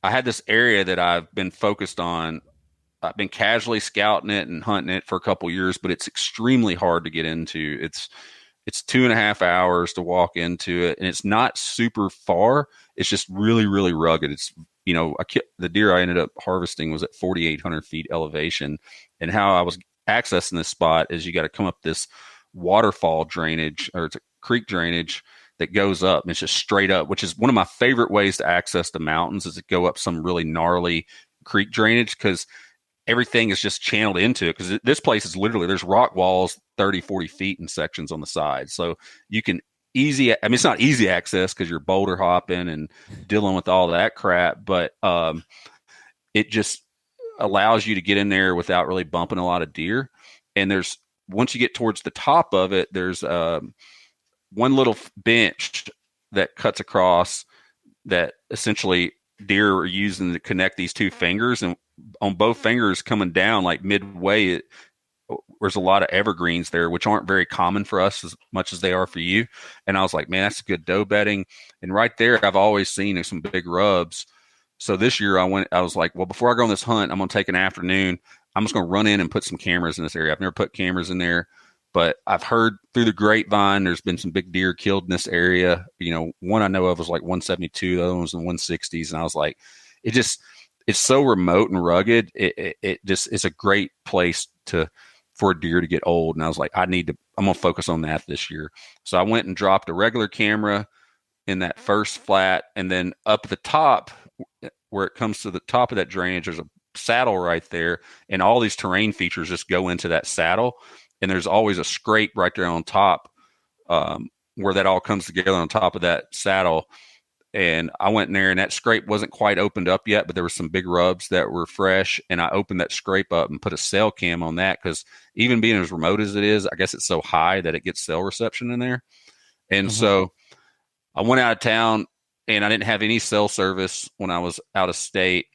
I had this area that I've been focused on. I've been casually scouting it and hunting it for a couple years, but it's extremely hard to get into. It's 2.5 hours to walk into it, and it's not super far. It's just really, really rugged. It's the deer I ended up harvesting was at 4,800 feet elevation, and how I was accessing this spot is you got to come up this waterfall drainage, or it's a creek drainage that goes up, and it's just straight up, which is one of my favorite ways to access the mountains, is to go up some really gnarly creek drainage, because everything is just channeled into it. Because this place is literally, there's rock walls 30, 40 feet in sections on the side. So you can it's not easy access because you're boulder hopping and dealing with all that crap, but it just allows you to get in there without really bumping a lot of deer. And once you get towards the top of it, there's one little bench that cuts across, that essentially deer are using to connect these two fingers, and on both fingers coming down, like midway, there's a lot of evergreens there, which aren't very common for us as much as they are for you. And I was like, man, that's good doe bedding. And right there, I've always seen some big rubs. So this year I was like, well, before I go on this hunt, I'm going to take an afternoon. I'm just going to run in and put some cameras in this area. I've never put cameras in there, but I've heard through the grapevine there's been some big deer killed in this area. One I know of was like 172, the other one was in the 160s. And I was like, it's so remote and rugged. It's a great place for a deer to get old. And I was like, I'm going to focus on that this year. So I went and dropped a regular camera in that first flat. And then up at the top, where it comes to the top of that drainage, there's a saddle right there. And all these terrain features just go into that saddle. And there's always a scrape right there on top, where that all comes together on top of that saddle. And I went in there, and that scrape wasn't quite opened up yet, but there were some big rubs that were fresh. And I opened that scrape up and put a cell cam on that, because even being as remote as it is, I guess it's so high that it gets cell reception in there. And so I went out of town, and I didn't have any cell service when I was out of state.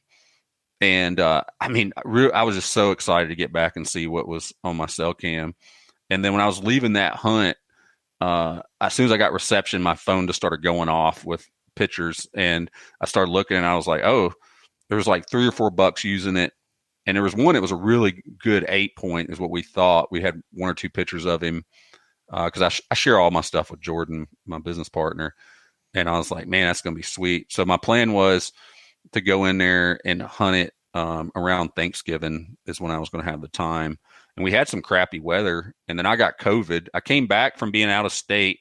And I was just so excited to get back and see what was on my cell cam. And then when I was leaving that hunt, as soon as I got reception, my phone just started going off with pictures, and I started looking, and I was like, oh, there was like 3 or 4 bucks using it. And there was one, it was a really good 8-point is what we thought. We had 1 or 2 pictures of him, because I share all my stuff with Jordan, my business partner. And I was like, man, that's going to be sweet. So my plan was to go in there and hunt it around Thanksgiving is when I was going to have the time. And we had some crappy weather, and then I got COVID. I came back from being out of state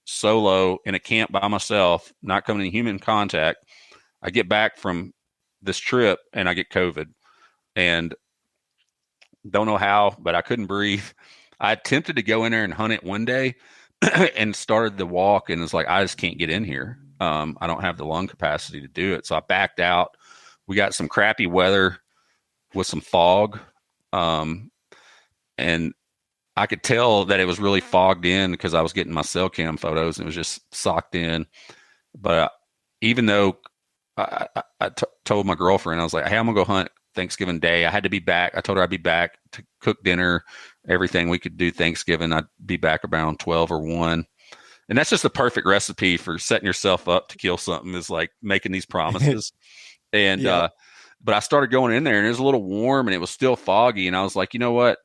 solo in a camp by myself, not coming in human contact. I get back from this trip and I get COVID, and don't know how, but I couldn't breathe. I attempted to go in there and hunt it one day and started the walk, and it's like, I just can't get in here. I don't have the lung capacity to do it. So I backed out. We got some crappy weather with some fog. And I could tell that it was really fogged in because I was getting my cell cam photos, and it was just socked in. But even though told my girlfriend, I was like, hey, I'm going to go hunt Thanksgiving Day. I had to be back. I told her I'd be back to cook dinner, everything we could do Thanksgiving. I'd be back around 12 or 1. And that's just the perfect recipe for setting yourself up to kill something, is like making these promises. And, but I started going in there, and it was a little warm, and it was still foggy. And I was like, you know what?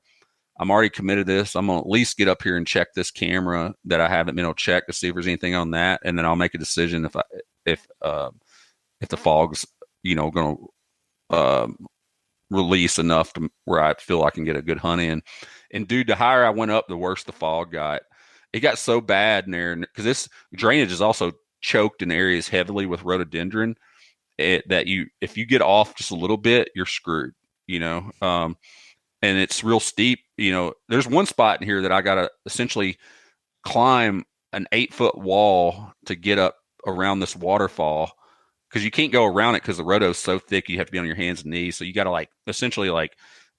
I'm already committed to this. I'm going to at least get up here and check this camera that I haven't been able to check to see if there's anything on that. And then I'll make a decision if the fog's, going to release enough to where I feel I can get a good hunt in. And dude, the higher I went up, the worse the fog got. It got so bad in there, because this drainage is also choked in areas heavily with rhododendron, that if you get off just a little bit, you're screwed, and it's real steep. There's one spot in here that I got to essentially climb an 8-foot wall to get up around this waterfall, because you can't go around it because the rhodo is so thick. You have to be on your hands and knees. So you got to essentially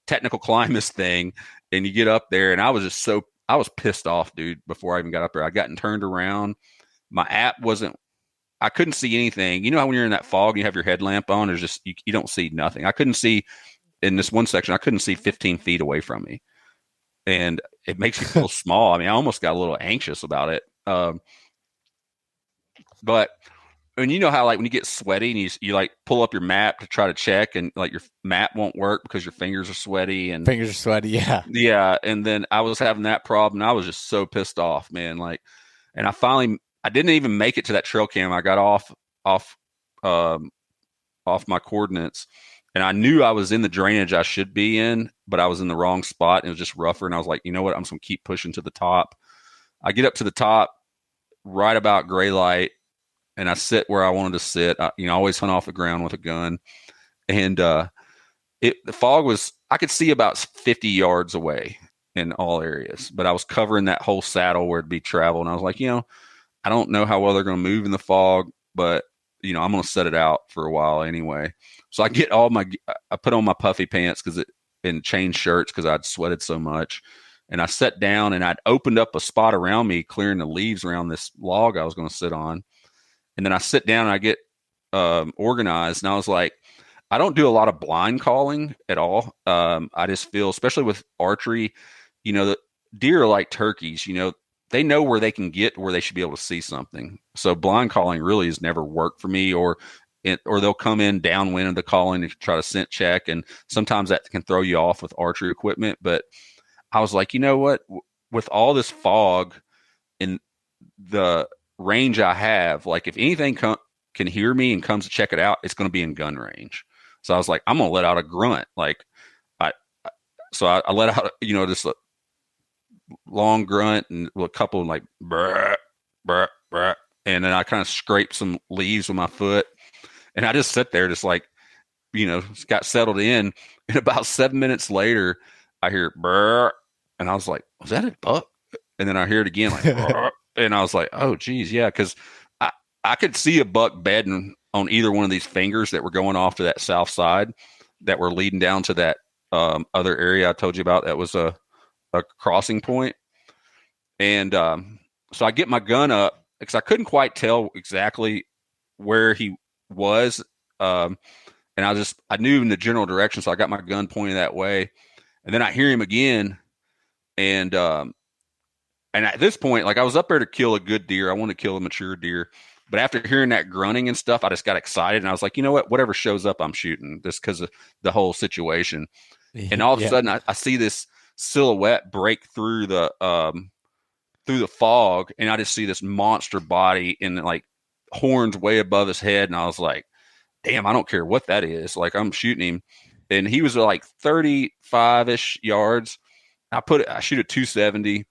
technical climb this thing, and you get up there. And I was pissed off, dude, before I even got up there. I got turned around. My app I couldn't see anything. You know how when you're in that fog, you have your headlamp on, there's just, you don't see nothing. I couldn't see in this one section. I couldn't see 15 feet away from me. And it makes you feel small. I mean, I almost got a little anxious about it. But and you know how like when you get sweaty and you like pull up your map to try to check and like your map won't work because your fingers are sweaty and Fingers are sweaty. Yeah. yeah. And then I was having that problem. And I was just so pissed off, man. Like, and I didn't even make it to that trail cam. I got off, um, off my coordinates, and I knew I was in the drainage I should be in, but I was in the wrong spot. And it was just rougher. And I was like, you know what? I'm just gonna keep pushing to the top. I get up to the top right about gray light, and I sit where I wanted to sit. I always hunt off the ground with a gun, and the fog was, I could see about 50 yards away in all areas, but I was covering that whole saddle where it'd be travel. And I was like, I don't know how well they're going to move in the fog, but I'm going to set it out for a while anyway. So I put on my puffy pants and changed shirts because I'd sweated so much. And I sat down and I'd opened up a spot around me, clearing the leaves around this log I was going to sit on. And then I sit down and I get organized. And I was like, I don't do a lot of blind calling at all. I just feel, especially with archery, the deer are like turkeys. They know where they can get where they should be able to see something. So blind calling really has never worked for me, or they'll come in downwind of the calling to try to scent check. And sometimes that can throw you off with archery equipment. But I was like, you know what? With all this fog in the range I have, like if anything can hear me and comes to check it out, it's going to be in gun range. So I was like, I'm going to let out a grunt. Like I let out, this long grunt and a couple like, brr, brr, brr. And then I kind of scraped some leaves with my foot. And I just sit there, just like, got settled in. And about 7 minutes later, I hear brr. And I was like, was that a buck? And then I hear it again, like, brr. And I was like, oh, geez, yeah. Because I could see a buck bedding on either one of these fingers that were going off to that south side that were leading down to that other area I told you about that was a crossing point. And so I get my gun up because I couldn't quite tell exactly where he was. And I knew in the general direction. So I got my gun pointed that way. And then I hear him again. And at this point, like I was up there to kill a good deer. I want to kill a mature deer. But after hearing that grunting and stuff, I just got excited. And I was like, you know what? Whatever shows up, I'm shooting, just because of the whole situation. And all of a sudden, I see this silhouette break through the fog. And I just see this monster body and like horns way above his head. And I was like, damn, I don't care what that is. Like I'm shooting him. And he was like 35-ish yards. I shoot a 270.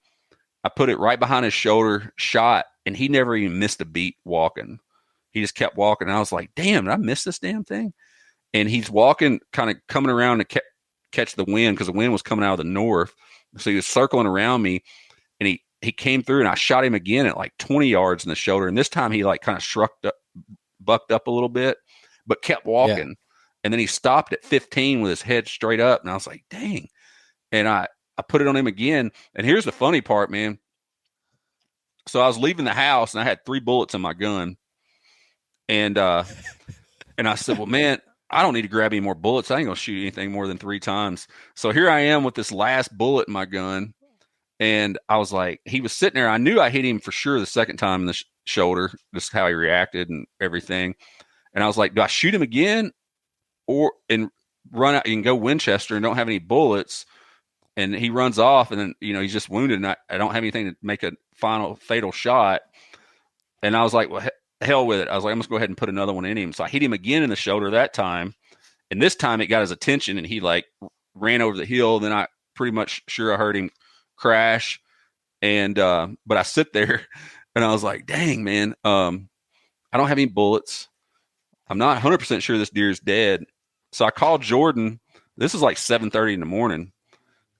I put it right behind his shoulder, shot, and he never even missed a beat walking. He just kept walking. And I was like, damn, did I miss this damn thing? And he's walking, kind of coming around to catch the wind because the wind was coming out of the north. So he was circling around me, and he came through, and I shot him again at like 20 yards in the shoulder. And this time he like kind of bucked up a little bit, but kept walking. Yeah. And then he stopped at 15 with his head straight up. And I was like, dang. And I put it on him again. And here's the funny part, man. So I was leaving the house and I had 3 bullets in my gun. And I said, well, man, I don't need to grab any more bullets. I ain't going to shoot anything more than 3 times. So here I am with this last bullet in my gun. And I was like, he was sitting there. I knew I hit him for sure the second time in the shoulder, just how he reacted and everything. And I was like, do I shoot him again and run out and go Winchester and don't have any bullets? And he runs off, and then, he's just wounded, and I don't have anything to make a final fatal shot. And I was like, well, hell with it. I was like, I'm just go ahead and put another one in him. So I hit him again in the shoulder that time. And this time it got his attention, and he like ran over the hill. Then I pretty much sure I heard him crash. And, but I sit there and I was like, dang, man, I don't have any bullets. I'm not 100% sure this deer is dead. So I called Jordan. This is like 7:30 in the morning.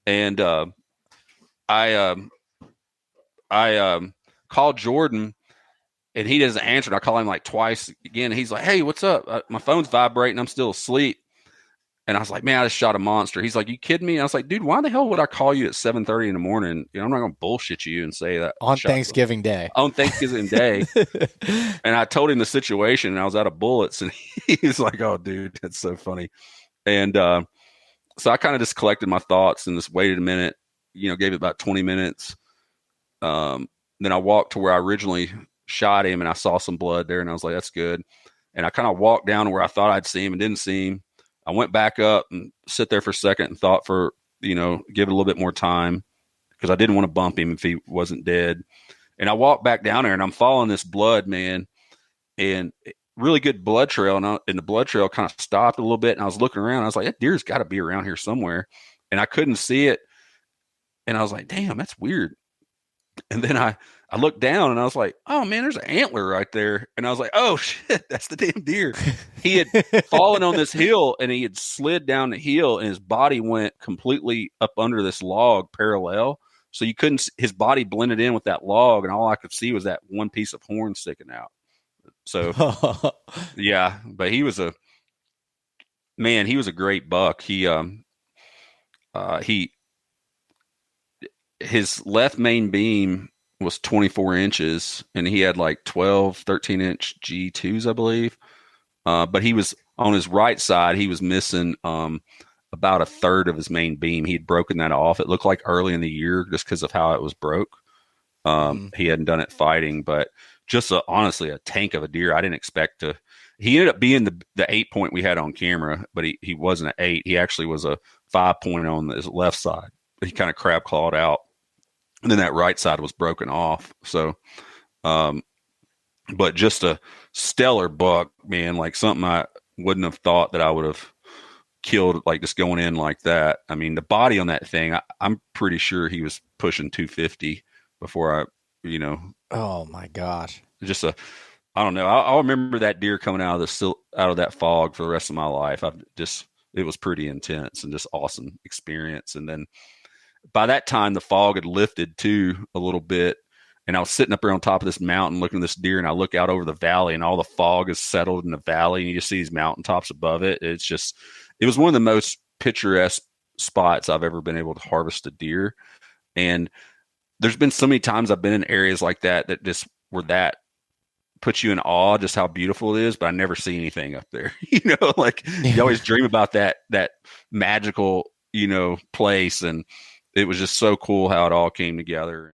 And I called Jordan, and he doesn't answer. And I call him like twice again. And he's like, hey, what's up? My phone's vibrating. I'm still asleep. And I was like, man, I just shot a monster. He's like, you kidding me? And I was like, dude, why the hell would I call you at 7:30 in the morning? I'm not going to bullshit you and say that. On Thanksgiving Day. On Thanksgiving Day. And I told him the situation, and I was out of bullets. And he's like, oh, dude, that's so funny. And so I kind of just collected my thoughts and just waited a minute, gave it about 20 minutes. Then I walked to where I originally shot him, and I saw some blood there, and I was like, that's good. And I kind of walked down to where I thought I'd see him and didn't see him. I went back up and sit there for a second and thought for, give it a little bit more time because I didn't want to bump him if he wasn't dead. And I walked back down there and I'm following this blood, man, and really good blood trail. And the blood trail kind of stopped a little bit. And I was looking around. I was like, that deer's got to be around here somewhere. And I couldn't see it. And I was like, damn, that's weird. And then I looked down and I was like, oh man, there's an antler right there. And I was like, oh shit, that's the damn deer. He had fallen on this hill and he had slid down the hill and his body went completely up under this log parallel. So you couldn't, his body blended in with that log and all I could see was that one piece of horn sticking out. So yeah, but he was a great buck. His left main beam was 24 inches and he had like 13-inch G2s, I believe. But he was on his right side. He was missing about a third of his main beam. He'd broken that off. It looked like early in the year just because of how it was broke. He hadn't done it fighting, but just honestly a tank of a deer. I didn't expect to. He ended up being the 8-point we had on camera, but he wasn't an 8. He actually was a 5-point on his left side. He kind of crab clawed out. And then that right side was broken off. So, but just a stellar buck, man, like something I wouldn't have thought that I would have killed, like just going in like that. I mean, the body on that thing, I'm pretty sure he was pushing 250 before Oh my gosh. just I don't know. I'll remember that deer coming out of that fog for the rest of my life. It was pretty intense and just awesome experience. And then by that time, the fog had lifted too a little bit. And I was sitting up there on top of this mountain looking at this deer, and I look out over the valley and all the fog is settled in the valley and you just see these mountaintops above it. It was one of the most picturesque spots I've ever been able to harvest a deer. And there's been so many times I've been in areas like that just where that puts you in awe, just how beautiful it is, but I never see anything up there. Like you always dream about that magical, place. And it was just so cool how it all came together.